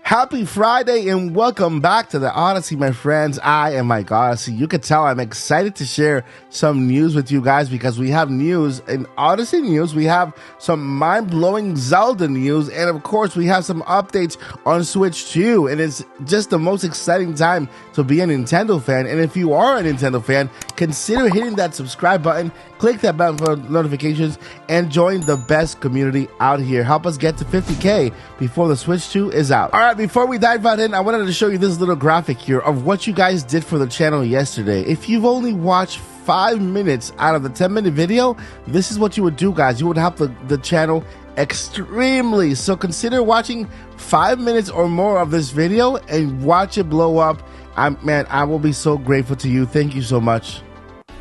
Happy Friday and welcome back to the Odyssey, my friends. I am Mike Odyssey. You can tell I'm excited to share some news with you guys because we have news in Odyssey news. We have some mind-blowing Zelda news, and of course we have some updates on Switch 2. And it's just the most exciting time to be a Nintendo fan. And if you are a Nintendo fan, consider hitting that subscribe button, click that button for notifications, and join the best community out here. Help us get to 50K before the Switch 2 is out. All right, before we dive right in, I wanted to show you this little graphic here of what you guys did for the channel yesterday. If you've only watched 5 minutes out of the 10-minute video, this is what you would do, guys. You would help the channel extremely. So consider watching 5 minutes or more of this video and watch it blow up. Man, I will be so grateful to you. Thank you so much.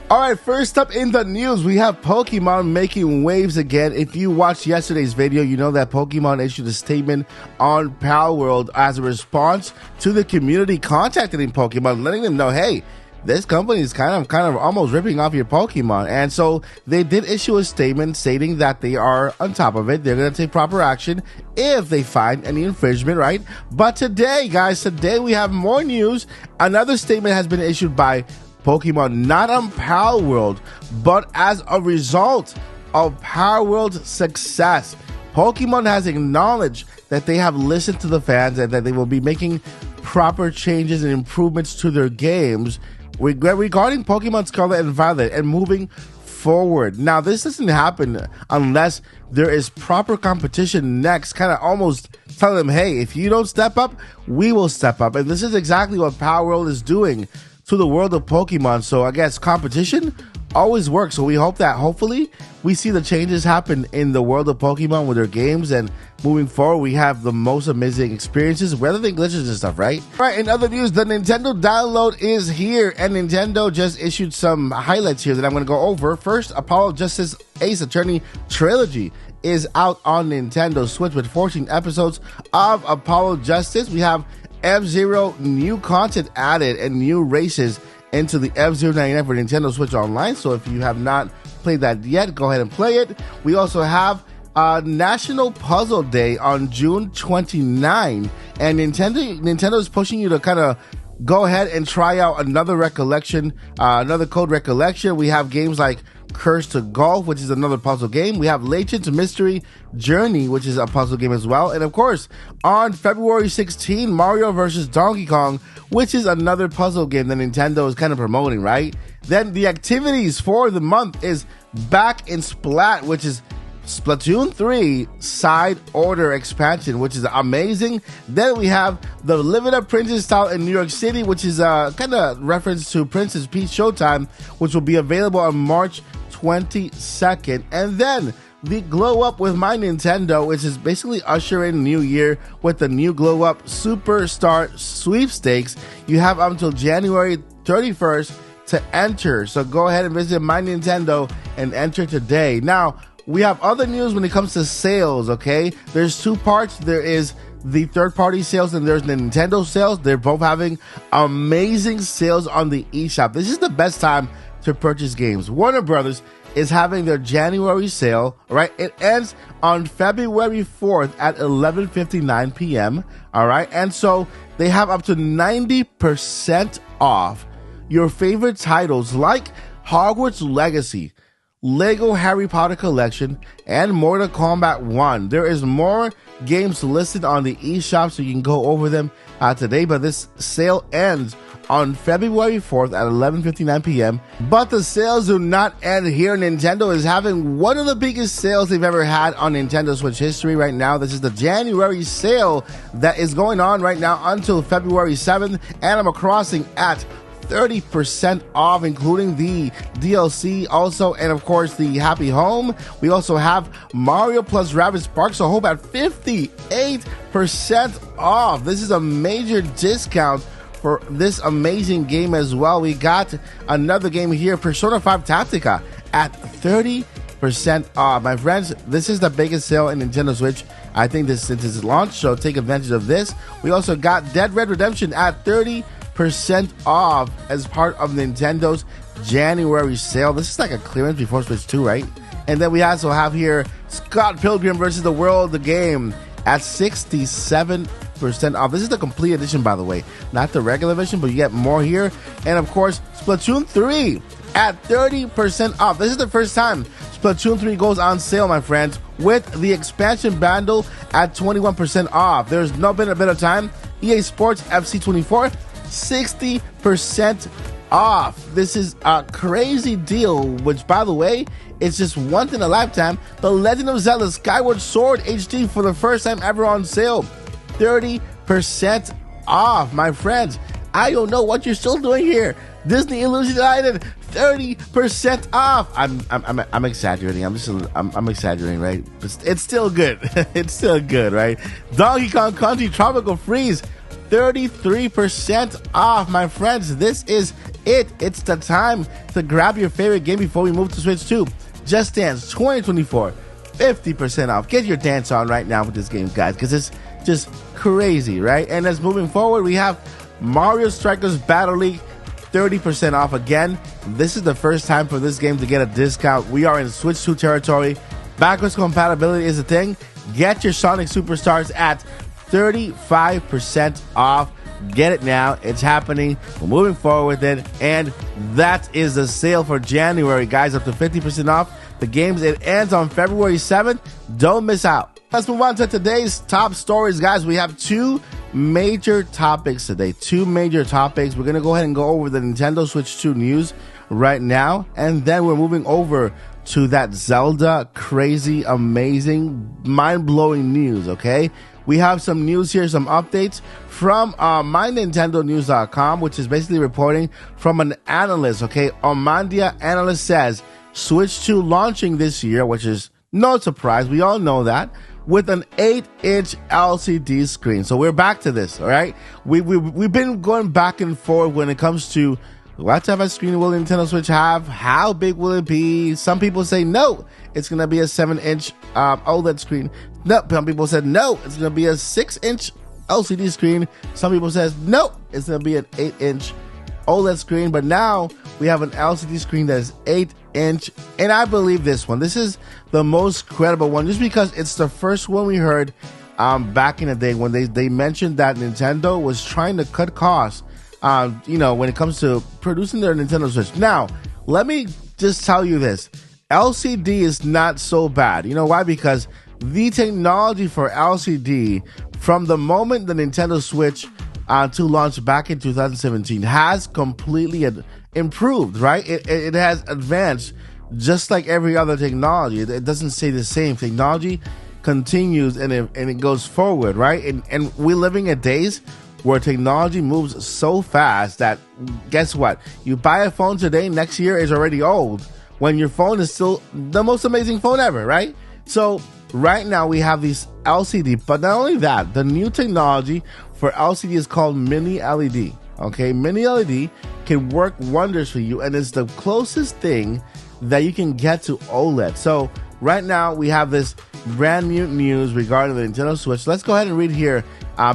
All right, first up in the news, we have Pokemon making waves again. If you watched yesterday's video, you know that Pokemon issued a statement on Palworld as a response to the community contacting Pokemon, letting them know, hey, this company is kind of almost ripping off your Pokemon. And so they did issue a statement stating that they are on top of it. They're going to take proper action if they find any infringement, right? But today, guys, today we have more news. Another statement has been issued by Pokemon, not on Palworld, but as a result of Palworld's success. Pokemon has acknowledged that they have listened to the fans and that they will be making proper changes and improvements to their games regarding Pokemon Scarlet and Violet and moving forward. Now, this doesn't happen unless there is proper competition next, kind of almost tell them, hey, if you don't step up, we will step up. And this is exactly what Palworld is doing to the world of Pokemon. So I guess competition always works. So we hope that hopefully we see the changes happen in the world of Pokemon with their games, and moving forward we have the most amazing experiences rather than glitches and stuff, right? All right, in other news, the Nintendo download is here, and Nintendo just issued some highlights here that I'm going to go over. First, Apollo Justice Ace Attorney Trilogy is out on Nintendo Switch with 14 episodes of Apollo Justice. We have F-Zero new content added and new races into the F-Zero 99 for Nintendo Switch Online. So if you have not played that yet, go ahead and play it. We also have National Puzzle Day on June 29, and Nintendo is pushing you to kind of go ahead and try out another recollection, another code recollection. We have games like Curse to Golf, which is another puzzle game. We have Legend to Mystery Journey, which is a puzzle game as well. And of course, on February 16, Mario vs. Donkey Kong, which is another puzzle game that Nintendo is kind of promoting, right? Then the activities for the month is Back in Splat, which is Splatoon 3 Side Order expansion, which is amazing. Then we have the Live It Up Princess Style in New York City, which is a kind of reference to Princess Peach Showtime, which will be available on March 22nd. And then the Glow Up with My Nintendo, which is basically ushering New Year with the new Glow Up Superstar Sweepstakes. You have until January 31st to enter. So go ahead and visit My Nintendo and enter today. Now, we have other news when it comes to sales, okay? There's two parts. There is the third-party sales and there's the Nintendo sales. They're both having amazing sales on the eShop. This is the best time to purchase games. Warner Brothers is having their January sale, right? It ends on February 4th at 11:59 p.m., all right? And so they have up to 90% off your favorite titles like Hogwarts Legacy, Lego Harry Potter Collection, and Mortal Kombat 1. There is more games listed on the eShop, so you can go over them today, but this sale ends on February 4th at 11:59 p.m. But the sales do not end here. Nintendo is having one of the biggest sales they've ever had on Nintendo Switch history right now. This is the January sale that is going on right now until February 7th. Animal Crossing at 30% off, including the DLC also, and of course the Happy Home. We also have Mario plus Rabbids Sparks so Hope at 58% off. This is a major discount for this amazing game as well. We got another game here, Persona 5 Tactica, at 30% off. My friends, this is the biggest sale in Nintendo Switch, I think, this since its launch, so take advantage of this. We also got Dead Red Redemption at 30% off as part of Nintendo's January sale. This is like a clearance before Switch 2, right? And then we also have here Scott Pilgrim vs. the World, the game, at 67% 30% off. This is the complete edition, by the way, not the regular edition, but you get more here. And of course, Splatoon 3 at 30% off. This is the first time Splatoon 3 goes on sale, my friends, with the expansion bundle at 21% off. There's no been a better time. EA Sports FC 24, 60% off. This is a crazy deal, which, by the way, it's just once in a lifetime. The Legend of Zelda Skyward Sword HD for the first time ever on sale, 30% off, my friends. I don't know what you're still doing here. Disney Illusion Island, 30% off. I'm exaggerating. I'm exaggerating, right? But it's still good. It's still good, right? Donkey Kong Country Tropical Freeze, 33% off, my friends. This is it. It's the time to grab your favorite game before we move to Switch 2. Just Dance 2024, 50% off. Get your dance on right now with this game, guys, because it's just crazy, right? And as moving forward, we have Mario Strikers Battle League, 30% off again. This is the first time for this game to get a discount. We are in Switch 2 territory. Backwards compatibility is a thing. Get your Sonic Superstars at 35% off. Get it now. It's happening. We're moving forward with it. And that is the sale for January, guys. Up to 50% off the games. It ends on February 7th. Don't miss out. Let's move on to today's top stories, guys. We have two major topics today. Two major topics. We're going to go ahead and go over the Nintendo Switch 2 news right now. And then we're moving over to that Zelda crazy, amazing, mind-blowing news, okay? We have some news here, some updates from MyNintendoNews.com, which is basically reporting from an analyst, okay? Omandia analyst says Switch 2 launching this year, which is no surprise. We all know that, with an 8-inch LCD screen. So we're back to this, all right? We've been going back and forth when it comes to what type of screen will Nintendo Switch have? How big will it be? Some people say no, it's going to be a 7-inch OLED screen. No, some people said no, it's going to be a 6-inch LCD screen. Some people says no, it's going to be an 8-inch OLED screen. But now we have an LCD screen that is 8-inch, and I believe this one. This is the most credible one, just because it's the first one we heard back in the day when they mentioned that Nintendo was trying to cut costs. When it comes to producing their Nintendo Switch. Now, let me just tell you this. LCD is not so bad. You know why? Because the technology for LCD, from the moment the Nintendo Switch to launch back in 2017, has completely improved, right? It has advanced just like every other technology. It doesn't stay the same. Technology continues and it goes forward, right? And we're living in days where technology moves so fast that, guess what? You buy a phone today, next year is already old, when your phone is still the most amazing phone ever, right? So right now we have these LCD, but not only that, the new technology for LCD is called Mini LED. Okay, Mini LED can work wonders for you, and it's the closest thing that you can get to OLED. So right now we have this brand new news regarding the Nintendo Switch. Let's go ahead and read here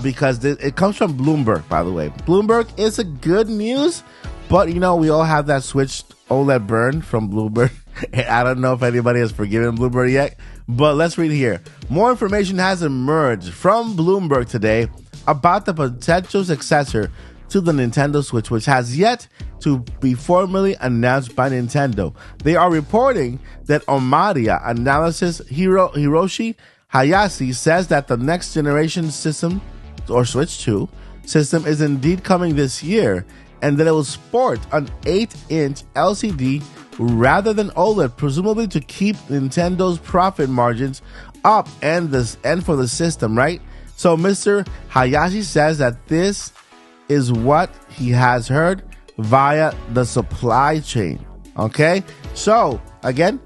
because it comes from Bloomberg, by the way. Bloomberg is a good news, but we all have that Switch OLED burn from Bloomberg. I don't know if anybody has forgiven Bloomberg yet, but let's read here. More information has emerged from Bloomberg today about the potential successor to the Nintendo Switch, which has yet to be formally announced by Nintendo. They are reporting that Omadia analysis Hiroshi Hayashi says that the next generation system, or Switch 2 system, is indeed coming this year, and that it will sport an 8-inch LCD rather than OLED, presumably to keep Nintendo's profit margins up and for the system, right? So Mr. Hayashi says that this is what he has heard via the supply chain. Okay, so again,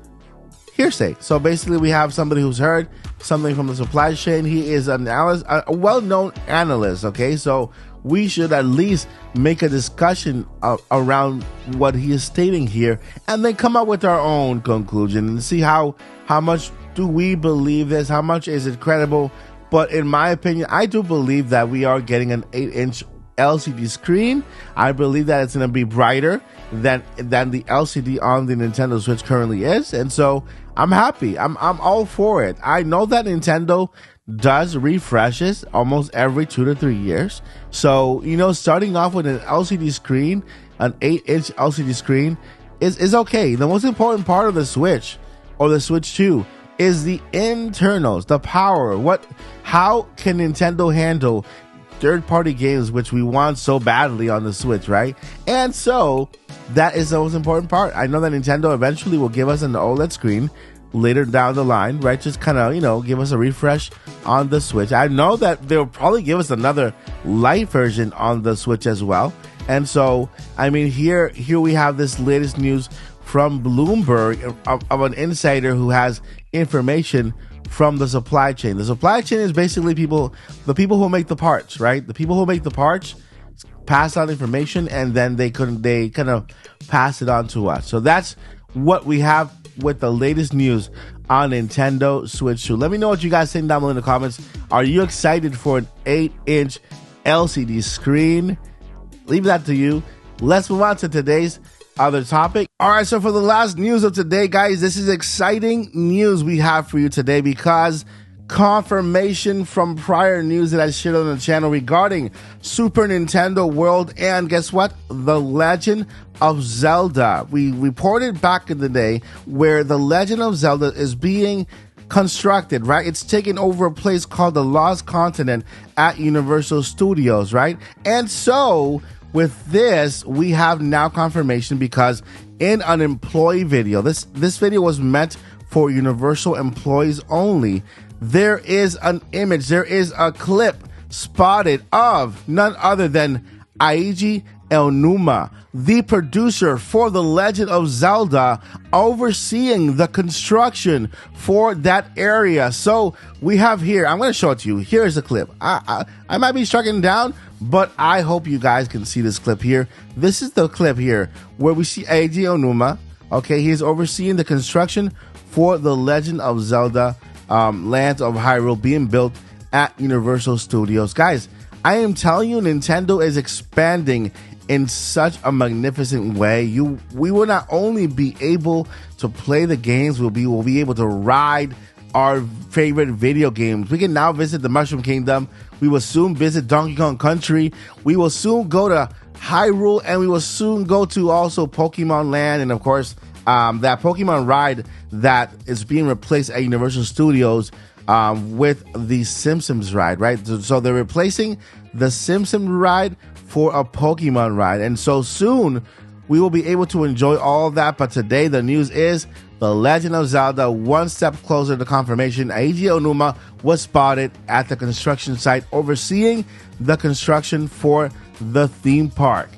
hearsay. So basically, we have somebody who's heard something from the supply chain. He is an analyst, a well-known analyst. Okay, so we should at least make a discussion around what he is stating here, and then come up with our own conclusion and see how much do we believe this, how much is it credible. But in my opinion, I do believe that we are getting an 8-inch LCD screen. I believe that it's going to be brighter than the LCD on the Nintendo Switch currently is, and so I'm happy. I'm all for it. I know that Nintendo does refreshes almost every 2 to 3 years. So, you know, starting off with an LCD screen, an 8-inch LCD screen is okay. The most important part of the Switch or the Switch 2 is the internals, the power. How can Nintendo handle third-party games, which we want so badly on the Switch, right? And so that is the most important part. I know that Nintendo eventually will give us an OLED screen later down the line, right? Just kind of, you know, give us a refresh on the Switch. I know that they'll probably give us another light version on the Switch as well. And so, I mean, here we have this latest news from Bloomberg of an insider who has information from the supply chain. The supply chain is basically the people who make the parts, right? The people who make the parts pass on information, and then they kind of pass it on to us. So that's what we have with the latest news on Nintendo Switch 2. Let me know what you guys think down below in the comments. Are you excited for an 8-inch LCD screen? Leave that to you. Let's move on to today's other topic. All right, so for the last news of today, guys, this is exciting news we have for you today, because confirmation from prior news that I shared on the channel regarding Super Nintendo World and guess what? The Legend of Zelda. We reported back in the day where the Legend of Zelda is being constructed, right? It's taking over a place called the Lost Continent at Universal Studios, right? And so with this, we have now confirmation, because in an employee video, this video was meant for Universal employees only. There is an image, there is a clip spotted of none other than Eiji Aonuma, the producer for The Legend of Zelda, overseeing the construction for that area. So we have here, I'm going to show it to you. Here is the clip. I might be striking down, but I hope you guys can see this clip here. This is the clip here where we see Eiji Aonuma. Okay, he is overseeing the construction for The Legend of Zelda, Lands of Hyrule, being built at Universal Studios. Guys, I am telling you, Nintendo is expanding in such a magnificent way. We will not only be able to play the games, we'll be able to ride our favorite video games. We can now visit the Mushroom Kingdom. We will soon visit Donkey Kong Country. We will soon go to Hyrule, and we will soon go to also Pokemon Land, and of course that Pokemon ride that is being replaced at Universal Studios with the Simpsons ride, right? So they're replacing the Simpsons ride for a Pokemon ride, and so soon we will be able to enjoy all of that. But today the news is The Legend of Zelda, one step closer to confirmation. Eiji Aonuma was spotted at the construction site overseeing the construction for the theme park.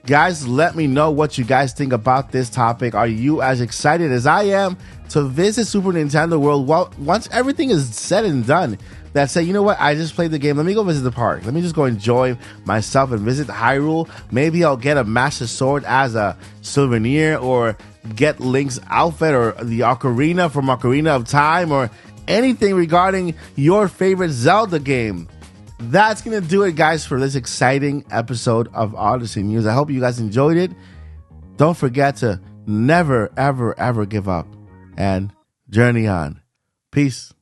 Guys, let me know what you guys think about this topic. Are you as excited as I am to visit Super Nintendo World? Well, once everything is said and done, that say, you know what, I just played the game, let me go visit the park. Let me just go enjoy myself and visit Hyrule. Maybe I'll get a Master Sword as a souvenir, or get Link's outfit, or the Ocarina from Ocarina of Time, or anything regarding your favorite Zelda game. That's going to do it, guys, for this exciting episode of Odyssey News. I hope you guys enjoyed it. Don't forget to never, ever, ever give up and journey on. Peace.